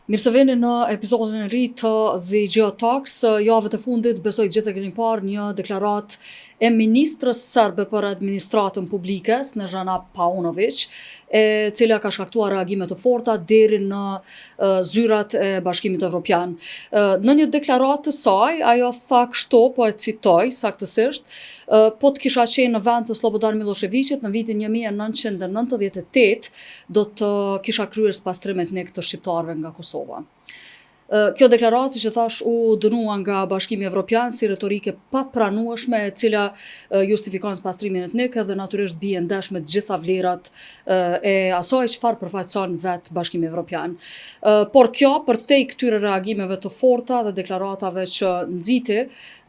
Mirë se vini në episodin e ri të The Gjë Talks. Javët e fundit besoj gjithë e keni parë një deklaratë e ministrës serbe për administratën publike, Snežana Paunović, e cila ka shkaktuar reagime të forta deri në zyrat e Bashkimit Evropian. Në një deklaratë të saj, ajo tha kështu, po e citoj saktësisht, po të kisha qenë në vend të Slobodan Miloševićit në vitin 1998, do të kisha kryer pastrim etnik të shqiptarëve nga Kosova. Kjo deklaratë, siç e thash, u dënua nga Bashkimi Evropian si retorike papranueshme, e cila justifikon pastrimin etnik dhe natyrisht bie ndesh me të gjitha vlerat e asaj çfarë përfaqëson vetë Bashkimi Evropian. Por kjo, përtej këtyre reagimeve të forta dhe deklaratave që nxiti,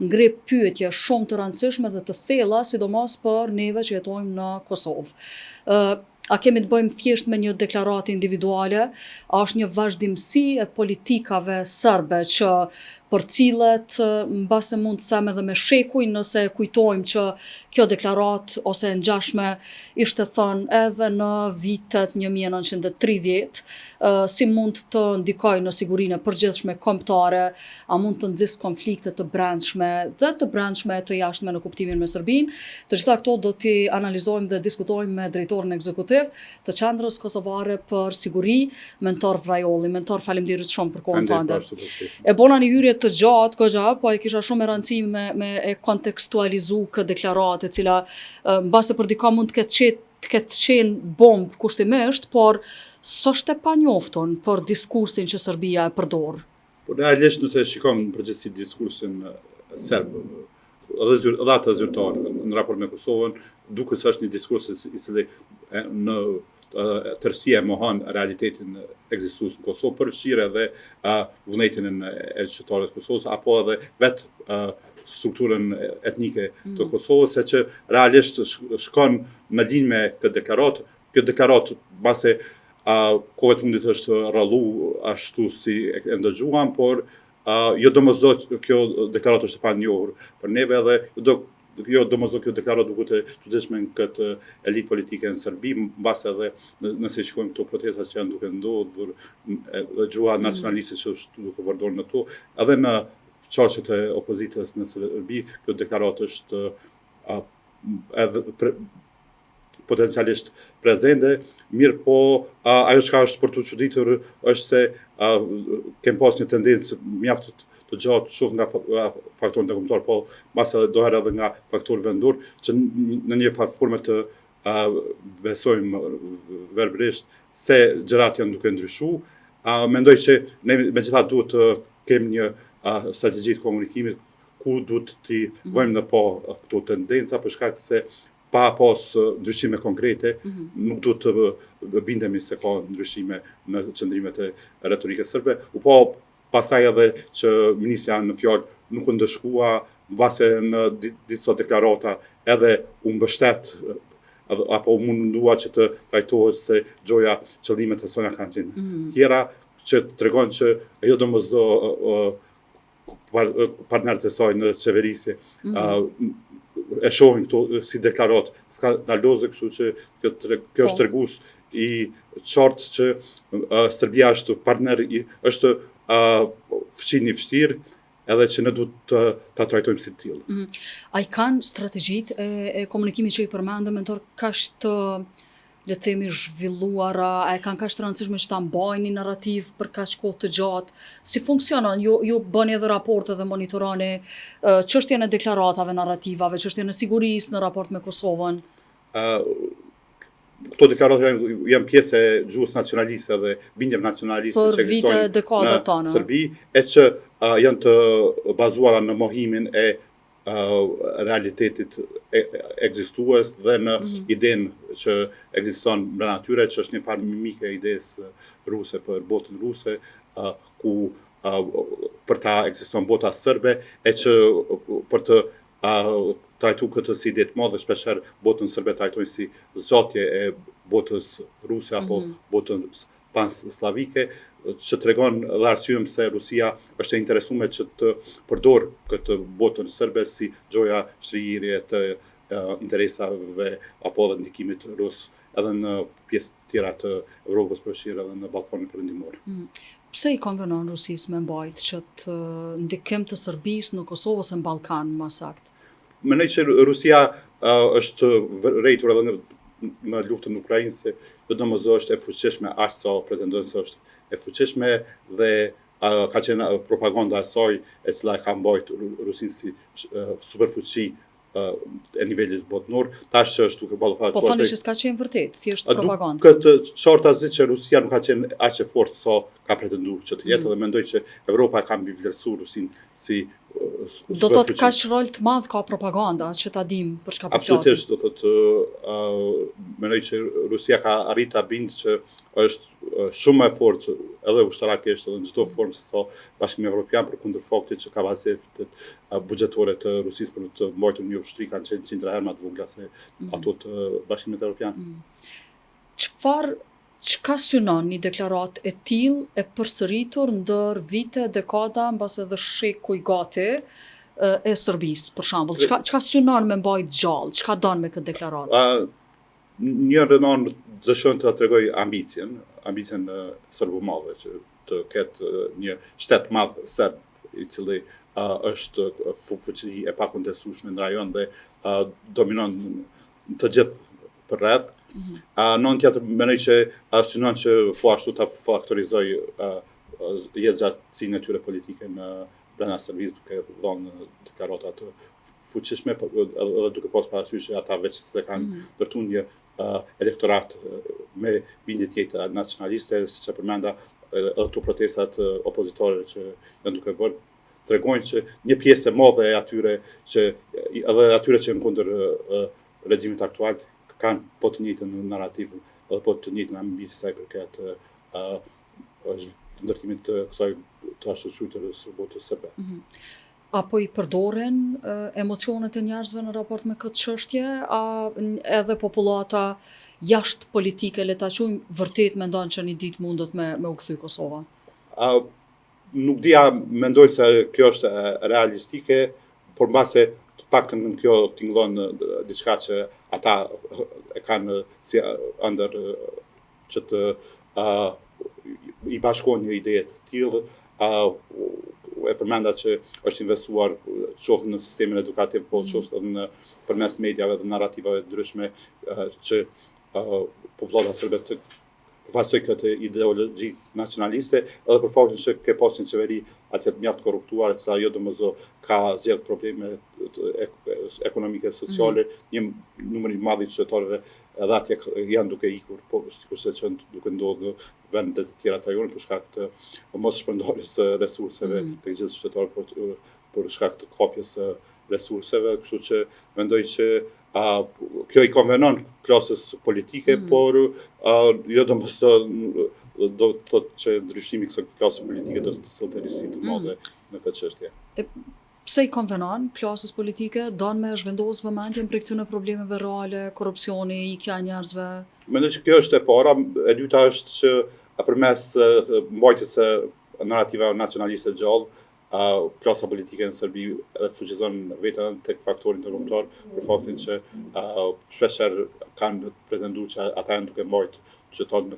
ngre pyetje shumë të rëndësishme dhe të thella, sidomos për neve që jetojmë në Kosovë. A kemi të bëjmë thjesht me një deklaratë individuale, a është një vazhdimsi e politikave serbe që përcillet, mbase mund të them edhe me shekuj, nëse kujtojmë që kjo deklaratë ose e ngjashme ishte thënë edhe në vitet 1930, si mund të ndikojë në sigurinë e përgjithshme kombëtare, a mund të nxjisë konflikte të brendshme dhe të brendshme të jashtme në kuptimin me Serbinë. Të gjitha këto do t'i analizojmë dhe diskutojmë me drejtorin ekzekutiv të Qendrës Kosovare për Siguri, Mentor Vrajolli. Mentor, faleminderit shumë për kohën tënde. E bona një hyrje të gjatë, goxha, po e kisha shumë e rëndësishme me e kontekstualizu këtë deklaratë, e cila mbase për dika mund të ketë qenë bombë kushtimisht, por s'është e panjoftun për diskursin që Serbia e përdor. Por realisht nëse shikojmë në përgjithësi diskursin serb, edhe atë zyrtar në raport me Kosovën, duket se është një diskurs i cili në tërësia e mohon realitetin ekzistues në Kosovë, përfshirë edhe vullnetin e qytetarëve të Kosovës, apo edhe vetë strukturën etnike të Kosovës, se që realisht shkon në linjë me këtë deklaratë. Kjo deklaratë mbase kohët fundit është rallu ashtu si e ndëgjuam, por jo domosdoshmë kjo deklaratë është e panjohur për neve dhe jo domosdoshmë kjo deklaratë duket e çuditshme në këtë elitë politike në Serbi, mbase edhe nëse shikojmë këto protestat që janë duke ndodhur, dhe gjua nacionaliste që është duke përdorur në to, edhe në çarqet e opozitës në Serbi, kjo deklaratë është edhe potencialisht prezente, mirë po ajo çka është për të çuditur është se kem pas një tendencë mjaft të gjatë shoh nga faktorët e kombëtar, po mbase edhe doher edhe nga faktorë vendor, që në një formë të besojmë verbalisht se gjërat janë duke ndryshuar. Mendoj që ne megjithatë duhet të kemi një strategji të komunikimit ku duhet të vëmë në pa këto tendenca, për shkak se pa pas ndryshime konkrete, nuk duhet të bindemi se ka ndryshime në qëndrimet e retorikës serbe. Po pasaj edhe që ministri janë në fjalë nuk u ndëshkua, mbase në disa deklarata edhe u mbështet apo mundua që të trajtohet se gjoja qëllimet e Sonja kanë qenë tjera, që tregon që ajo domosdoshmë partnerët e saj në qeverisje e shohin këto si deklarat skandaloze, kështu që kjo është tregues i qartë që Serbia është partner, është fëqin i vështirë, edhe që ne duhet ta trajtojmë si të tillë. A i kanë strategjitë e komunikimit që i përmendëm, mentor, kaq të le të themi zhvilluara, a e kanë kaq të rëndësishme që ta mbajnë një narrativ për kaq kohë të gjatë? Si funksionon? Ju bëni edhe raporte dhe monitoroni çështjen e deklaratave, narrativave, çështjen e sigurisë në raport me Kosovën? Këto deklarata janë pjesë e gjuhës nacionaliste dhe bindjeve nacionaliste që ekzistojnë në Serbi, e që janë të bazuara në mohimin e realitetit ekzistues dhe në idenë që ekziston brenda tyre, që është një farë mimike e idesë ruse për botën ruse, ku për ta ekziston bota serbe, e që për të trajtu këtë si ide të madhe, shpeshherë botën serbe trajtojnë si zgjatje e botës ruse apo botën panslavike, që tregon dhe arsyeëm se Rusia është e interesuar që të përdor këtë botën serbe si gjoja shtrirje të interesave apo dhe ndikimit rus edhe në pjesë tjera të Evropës, përfshirë edhe në Ballkanin Perëndimor. Pse i konvenon Rusisë me mbajt këtë ndikim të Serbisë në Kosovë ose në Ballkan më saktë? Mendoj që Rusia është rritur edhe në luftën në Ukrainë se domosdoshmë është e fuqishme aq sa pretendon se është e fuqishme dhe ka qenë propaganda e saj e cila ka mbajtur Rusinë si superfuqi e nivelit botnor, tash që është duke ballafaqur. Po thoni që s'ka qenë vërtet, thjesht propagandë. Këtë qartë asgjë që Rusia nuk ka qenë aq e fortë sa ka pretenduar që të jetë dhe mendoj që Evropa ka mbivlerësuar Rusinë si do thotë kaq rol të madh ka propaganda që ta dim për çka po flasim. Absolutisht, do thotë mendoj që Rusia ka arritur ta bindë që është shumë më e fortë edhe ushtarakisht edhe në çdo formë se sa Bashkimi Evropian përkundër faktit që kapacitetet buxhetore të Rusisë për të mbajtur një ushtri kanë qenë 100 herë më të vogla se ato të Bashkimit Evropian. Çka synon një deklaratë e tillë e përsëritur ndër vite, dekada, mbas edhe sheku i gati e Serbisë, për shembull? Çka synon me mbajt gjallë? Çka don me këtë deklaratë? Një rënon dëshon të tregoj ambicien serbo-mallë që të ketë një shtet madh serb i cili është fuqi e pakontestueshme në rajon dhe dominon të gjithë përreth. Në tjetër mendoj që synon që po ashtu ta faktorizoj jetëgjatësinë e tyre politike në brenda Serbisë duke dhënë deklarata të fuqishme edhe duke pas parasysh që ata veç se kanë ndërtuar një elektorat me bindje tjetër nacionaliste, siç e përmenda edhe këto protestat opozitore që janë duke bërë tregojnë që një pjesë e madhe e atyre që janë kundër regjimit aktual kanë po të njëjtën narrativ edhe po të njëjtën ambicie sa i përket ndërtimit të kësaj të ashtuar së botës serbe. Apo i përdoren emocionet e njerëzve në raport me këtë çështje, a edhe popullata jashtë politike, le ta quajmë, vërtet mendon që një ditë mundet me u kthy Kosova? Nuk dija, mendoj se kjo është realistike, por mbase të paktën në kjo tingëllon diçka që ata e kanë si ëndër që të i bashkojnë një ide të tillë, e përmenda që është investuar qoftë në sistemin edukativ, po qoftë edhe përmes mediave dhe narrativave të ndryshme që popullata serbe të përfaqësoj këtë ideologji nacionaliste, edhe për faktin që ke pasur një qeveri atje mjaft korruptuar, sa jo domosdoshmë ka zgjedh probleme ekonomike, sociale, një numër i madh i qytetarëve edhe atje janë duke ikur, po sikurse që duke ndodhur në vendet e tjera të rajonit për shkak të mos shpërndarjes së resurseve të gjithë qytetarët për shkak të kapjes së resurseve, kështu që mendoj që kjo i konvenon klasës politike, por jo domosdoshmë do të thotë që ndryshimi i kësaj klase politike do të sillte risi të madhe në këtë çështje. Pse i konvenon klasës politike? Don me zhvendos vëmendjen për këtyre problemeve reale, korrupsioni, ikja e njerëzve? Mendoj që kjo është e para, e dyta është që përmes mbajtjes së narrativave nacionaliste gjallë, klasa politike në Serbi edhe fuqizon veten tek faktori ndërkombëtar për faktin që shpeshherë kanë pretenduar që ata janë duke mbajtur qytetarët në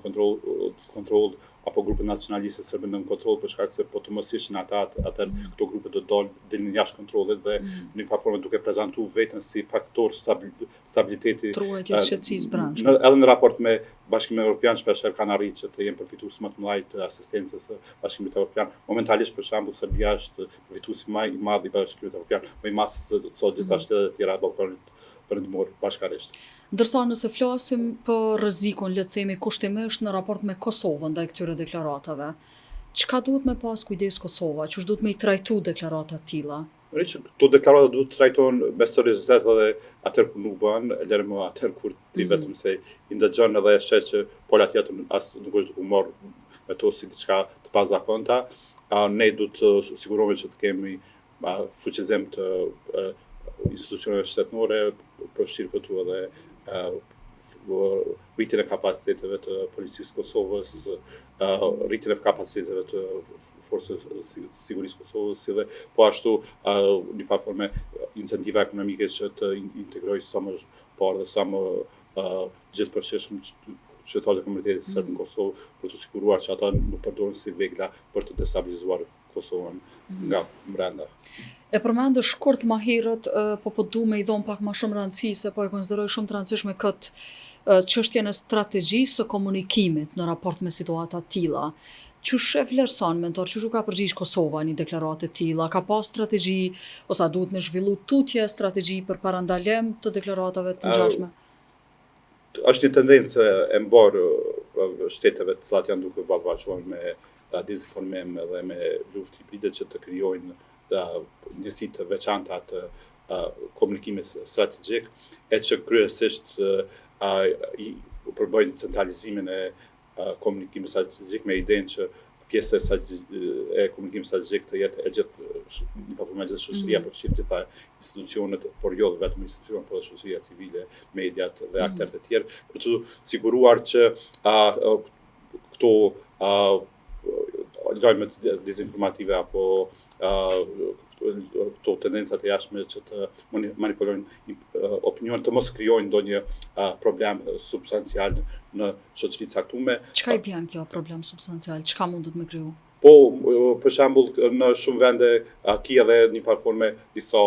kontroll apo grupet nacionaliste serbe në kontroll për shkak se po të mos ishin ata atëherë këto grupe do dalin jashtë kontrollit dhe në një formë duke prezantuar veten si faktor stabiliteti truajtjes shqetësisë brendshme. Edhe në raport me Bashkimin Evropian shpeshherë kanë arritur që të jenë përfitues më të mëdhenj të asistencës së Bashkimit Evropian. Momentalisht për shembull Serbia është përfituesi më i madh i Bashkimit Evropian, më i madh se gjitha shtetet e tjera të Ballkanit Perëndimor bashkërisht. Ndërsa nëse flasim për rrezikun, le të themi kushtimisht në raport me Kosovën ndaj këtyre deklaratave, çka duhet me pas kujdes Kosova, çu duhet me i trajtu deklarata të tilla? Këto deklarata duhet të trajtohen me seriozitet edhe atëherë kur nuk bëhen, lërë më atëherë kur ti vetëm se i ndëgjon edhe e sheh që pola tjetër as nuk është duke marrë me to si diçka të pazakonta. Ne duhet të sigurohemi që të kemi fuqizim të institucioneve shtetërore, përfshirë këtu edhe rritjen e kapaciteteve të policisë Kosovës, rritjen e kapaciteteve të forcës sigurisë Kosovës, si dhe po ashtu një farë forme incentiva ekonomike që të integrojë sa më parë dhe sa më gjithëpërfshirshëm qytetarët e komunitetit serb në Kosovë për të siguruar që ata nuk përdoren si vegla për të destabilizuar Kosovën nga brenda. E përmendë shkurt ma herët, po du me i dhonë pak ma shumë rëndësi, se po e konsideroj shumë të rëndësishme këtë çështjen e strategjisë së komunikimit në raport me situata tilla. Qysh e vlerëson mentor, qysh u ka përgjigj Kosova një deklaratë të tilla? Ka pas strategji ose a duhet me zhvillu tutje strategji për parandalim të deklaratave të ngjashme? Është një tendencë e mbarë shteteve të cilat janë duke ballafaqur me dezinformim dhe me luftë hibride që të krijojnë njësi të veçanta të komunikimit strategjik, e që kryesisht i përbëjnë centralizimin e komunikimit strategjik me idenë që pjesë e komunikimit strategjik të jetë e gjithë një përforma gjithë shoqëria, përfshirë gjitha institucionet, por jo vetëm institucionet, por edhe shoqëria civile, mediat dhe aktorët e tjerë, për të siguruar që këto lajmet dezinformative apo këto tendencat e jashtme që të manipulojnë opinion, të mos krijojnë ndonjë problem substancial në shoqërinë e caktuar. Çka i bën kjo problem substancial? Çka mundet me kriju? Po, për shembull, në shumë vende ki edhe një farë forme disa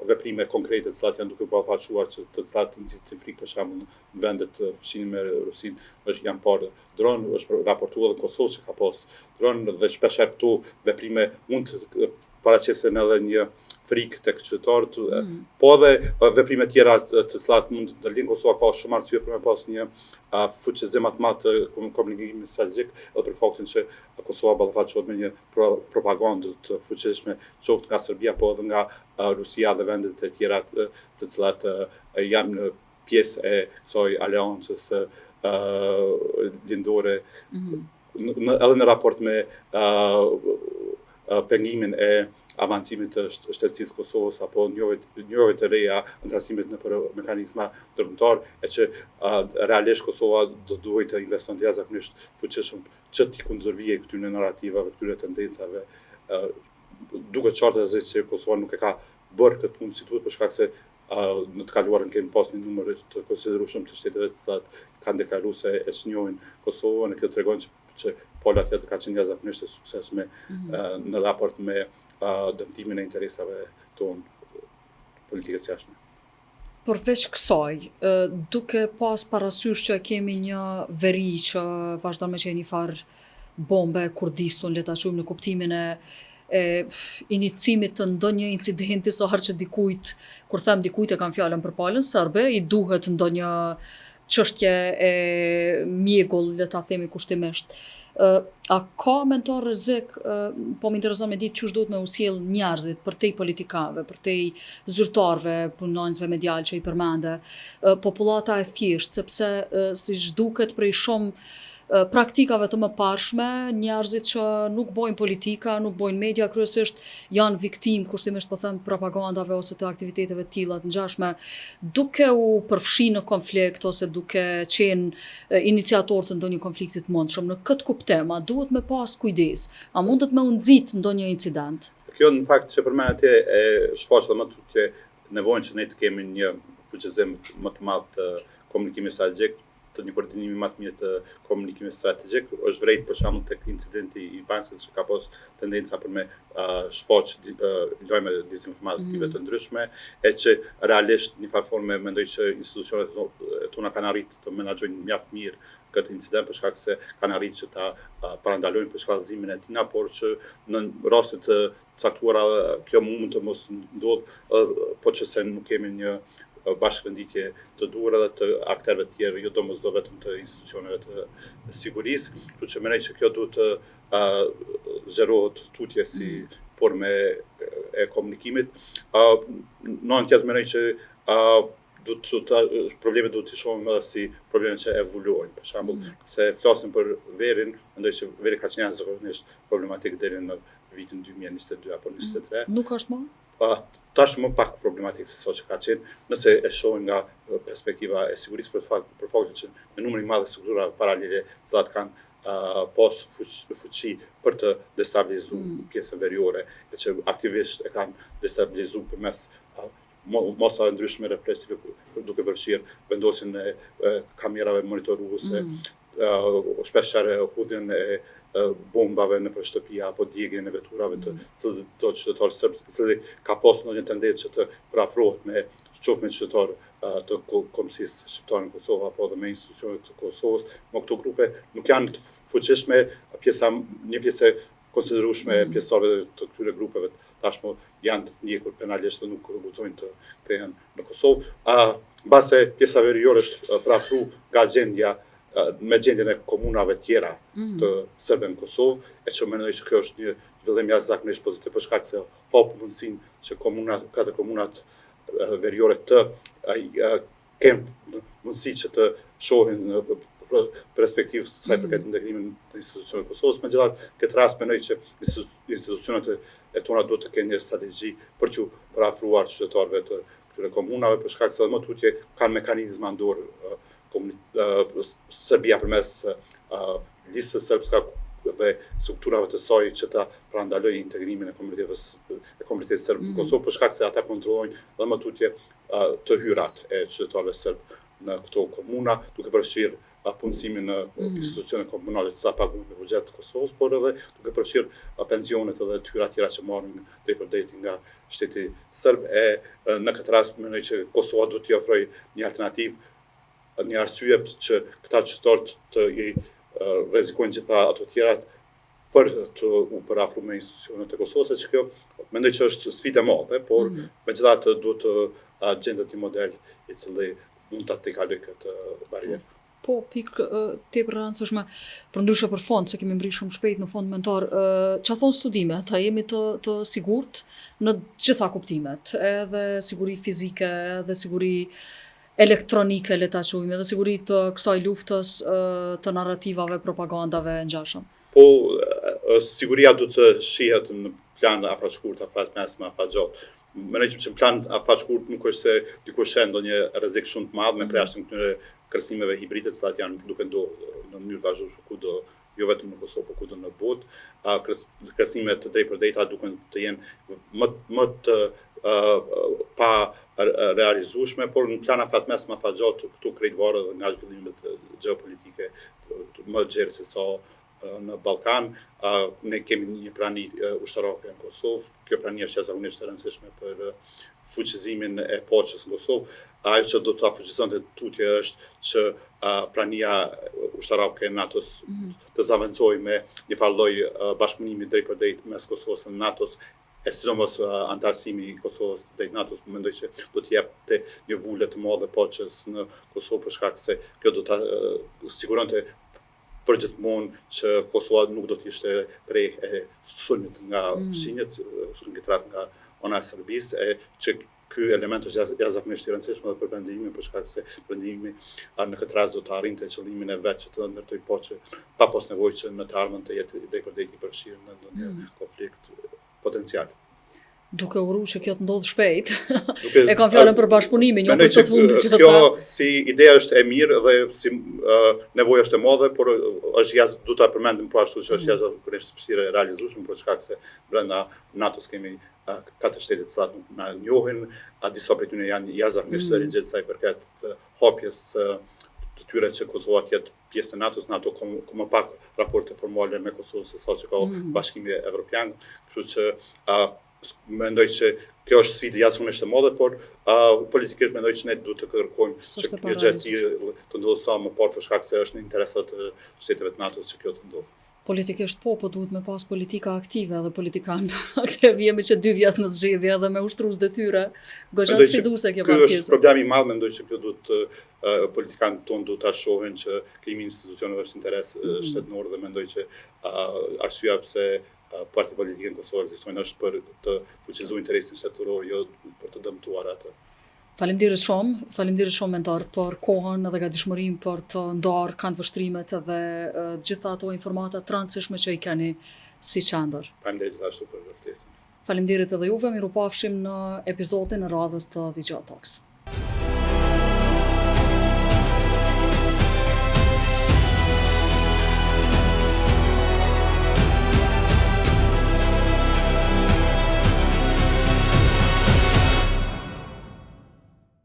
veprime konkrete të cilat janë duke ballafaqur që të cilat nxitin frikë, për shembull në vendet të fshinin me Rusinë janë parë dronë, është raportuar në Kosovë që ka pas dronë dhe shpesh këto veprime mund të paraqesin edhe një frikë tek qytetarët, po edhe veprime tjera të cilat mund të ndalin. Kosova ka shumë arsye për me pas një fuqizim më të madh të komunikimit strategjik, edhe për faktin që Kosova ballafaqohet me një propagandë të fuqishme, qoftë nga Serbia, po edhe nga Rusia dhe vendet e tjera të cilat janë pjesë e kësaj aleancës lindore, edhe në raport me pengimin e avancimit të shtetësisë Kosovës apo njërave të reja në trasimit në për mekanizma ndërkombëtar, e që realisht Kosova do duhet të investon të jashtëzakonisht fuqishëm që t'i kundërvijë këtyre narrativave, këtyre tendencave, duke qartë që Kosova nuk e ka bërë këtë punë si duhet për shkak se në të kaluarën kemi pas një numër të konsiderueshëm të shteteve të cilat kanë deklaruar se e njohin Kosovën, e kjo tregon që pola tjetër ka qenë jashtëzakonisht e suksesshme në raport me dëmtimin e interesave tonë politikës jashtme. Përveç kësaj, duke pas parasysh që kemi një veri që vazhdon me qenë një farë bombe kurdisun, le ta quajmë në kuptimin e inicimit të ndonjë incidenti sa herë që dikujt, kur them dikujt e kam fjalën për palën serbe, i duhet ndonjë çështje e mjegull, le ta themi kushtimisht. A ka mentor rrezik, po më intereson me ditë çush duhet me u sjell njerëzit përtej politikanëve, përtej zyrtarëve, punonjësve medial që i përmende, popullata e thjeshtë, sepse siç duket prej shumë praktikave të mëparshme, njerëzit që nuk bojnë politika, nuk bojnë media, kryesisht janë viktimë, kushtimisht po them, propagandave ose të aktiviteteve të tilla të ngjashme, duke u përfshi në konflikt ose duke qenë iniciator të ndonjë konflikti të mundshëm. Në këtë kuptim, a duhet me pas kujdes? A mundet me u nxit ndonjë incident? Kjo në fakt që përmend atje e shfaq edhe më tutje nevojën që ne të kemi një fuqizim më të madh të komunikimit strategjik, të një koordinimi më të mirë të komunikimit strategjik. Është vërejt për shembull tek incidenti i Banskës që ka pas tendenca për me shfaq lajme dezinformative të ndryshme, e që realisht një farë forme mendoj që institucionet tona kanë arritur të menaxhojnë mjaft mirë këtë incident për shkak se kanë arritur që ta parandalojnë përshkallëzimin e tij, por që në raste të caktuara kjo mund të mos ndodhë, po që se nuk kemi një bashkëvenditje të duhur edhe të aktorëve të tjerë, jo domosdoshmë vetëm të institucioneve të sigurisë, kështu që mendoj që kjo duhet të zgjerohet tutje si forme e komunikimit. Në anë tjetër mendoj që problemet duhet të shohim edhe si probleme që evoluojnë. Për shembull, se flasim për verin, mendoj që veri ka qenë zakonisht problematik deri në vitin 2022 apo 2023. Nuk është më? Tash më pak problematik se sa që ka qenë, nëse e shohim nga perspektiva e sigurisë, për faktin që në numër i madh të strukturave paralele të cilat kanë pas fuqi për të destabilizuar pjesën veriore, e që aktivisht e kanë destabilizuar përmes mosa ndryshme represive duke përfshirë vendosjen e kamerave monitoruese, shpeshherë hudhjen e bombave nëpër shtëpia apo djegjen e veturave të çdo qytetar serb, i cili ka pasur ndonjë tendencë që të parafrohet qoftë me qytetar të Kombësisë Shqiptare në Kosovë apo edhe me institucionet të Kosovës, këto grupe nuk janë të fuqishme, një pjesë e konsiderueshme e pjesëtarëve të këtyre grupeve tashmë janë të ndjekur penalisht dhe nuk guxojnë të kthehen në Kosovë. Mbase pjesa veriore është parafruar nga gjendja me gjendjen e komunave tjera të serbëve në Kosovë, e që mendoj që kjo është një zhvillim jashtëzakonisht pozitiv për shkak se hap mundësinë që katër komunat veriore të kenë mundësi që të shohin në perspektivë sa i përket integrimin të institucioneve të Kosovës. Megjithatë, këtë rast mendoj që institucionet e tona duhet të kenë një strategji për t'u parafruar qytetarëve të këtyre komunave, për shkak se edhe më tutje kanë mekanizma në dorë Serbia përmes listës serbska dhe strukturave të saj që ta parandalojë integrimin e komunitetit serb në Kosovë, për shkak se ata kontrollojnë edhe më tutje të hyrat e qytetarëve serb në këto komuna, duke përfshirë punësimin në institucione komunale të sa paguajnë me buxhet të Kosovës, por edhe duke përfshirë pensionet edhe të hyra tjera që marrin drejt nga shteti serb. Në këtë rast mendoj që Kosova duhet t'i ofrojë një alternativë, një arsye që këta qytetarë të rrezikojnë gjitha ato tjerat për të u parafruar me institucionet e Kosovës, që kjo mendoj që është sfidë e madhe, por megjithatë duhet të gjendet një model i cili mund ta tejkalojë këtë barrierë. Po, pikë tepër e rëndësishme, përndryshe për fond, se kemi mbri shumë shpejt në fond mentor, që thonë studimet, a jemi të sigurt në gjitha kuptimet, edhe siguri fizike, edhe siguri elektronike, le ta quajmë, edhe siguri të kësaj luftës të narrativave, propagandave ngjashëm. Po, siguria duhet të shihet në plan afaqshkurt, afaqmesëm, afaqgjatë. Mendoj që në plan afaqshkurt nuk është se dikush sheh ndonjë rrezik shumë të madh me përjashtim këtyre kërcënimeve hibride, të cilat janë duke ndodhur në mënyrë vazhduese kudo, jo vetëm në Kosovë, por kudo në botë. Kërcënimet të drejtpërdrejta duken të jenë më të pa realizueshme, por në plan afaqmesëm, afaqgjatë këtu krejt varet nga zhvillimet gjeopolitike më gjerë se sa në Ballkan. Ne kemi një prani ushtarake në Kosovë. Kjo prani është jashtëzakonisht e rëndësishme për fuqizimin e paqes në Kosovë. Ajo që do ta fuqizonte tutje është që prania ushtarake e NATO-s të zavancojë me një farë lloj bashkëpunimi drejtpërdrejt mes Kosovës dhe NATO-s, e sidomos antarësimi i Kosovës drejt NATO-s, mendoj që do të jepte një vulë të madhe paqes në Kosovë, për shkak se kjo do ta siguronte përgjithmonë që Kosova nuk do të ishte prej sulmit nga fshinjet, në këtë rast nga ana e Serbisë, që ky element është jashtëzakonisht i rëndësishëm edhe për vendimin, për shkak se vendimi në këtë rast do të arrinte qëllimin e vet që të ndërtojë paqe pa pas nevojë që në të ardhmen të jetë drejtpërdrejt i përfshirë në ndonjë konflikt potencial. Duke uru që kjo të ndodh shpejt, e kam fjalën për bashkëpunimin, jo për të fundit që kjo si ideja është e mirë dhe si nevoja është e madhe, por është do ta përmendim po ashtu që është jashtëzakonisht vështirë e realizueshme, për shkak se brenda NATO-s kemi 4 shtete të cilat nuk na njohin, disa prej tyre janë jashtëzakonisht të rigjid sa i përket hapjes të tyre që Kosova të jetë pjesë e NATO-s, NATO ka më pak raporte formale me Kosovën se sa që ka Bashkimi Evropian, kështu që mendoj që kjo është sfidë jashtëzakonisht e madhe, por politikisht mendoj që ne duhet të kërkojmë që një gjë të ndodhë sa më parë, për shkak se është në interesat e shteteve të NATO-s që kjo të ndodhë. Politikisht po duhet me pas politika aktive dhe politikan aktiv. Jemi që 2 vjet në zgjedhje dhe me ushtrues detyre, goxha sfiduese kjo pjesë. Ky është problemi i madh, mendoj që kjo duhet politikanët tonë duhet ta shohin që krijimi i institucioneve është interes shtetënor, dhe mendoj që arsyeja pse parti politike në Kosovë ekzistojnë është për të fuqizuar interesin shtetëror, jo për të dëmtuar atë. Faleminderit shumë mentor për kohën edhe gatishmërinë për të ndarë kanë vështrimet edhe gjitha ato informata të rëndësishme që i keni si qendër. Faleminderit gjithashtu për ftesën. Faleminderit edhe juve, mirupafshim në episodin e radhës të The Gjatë Talks.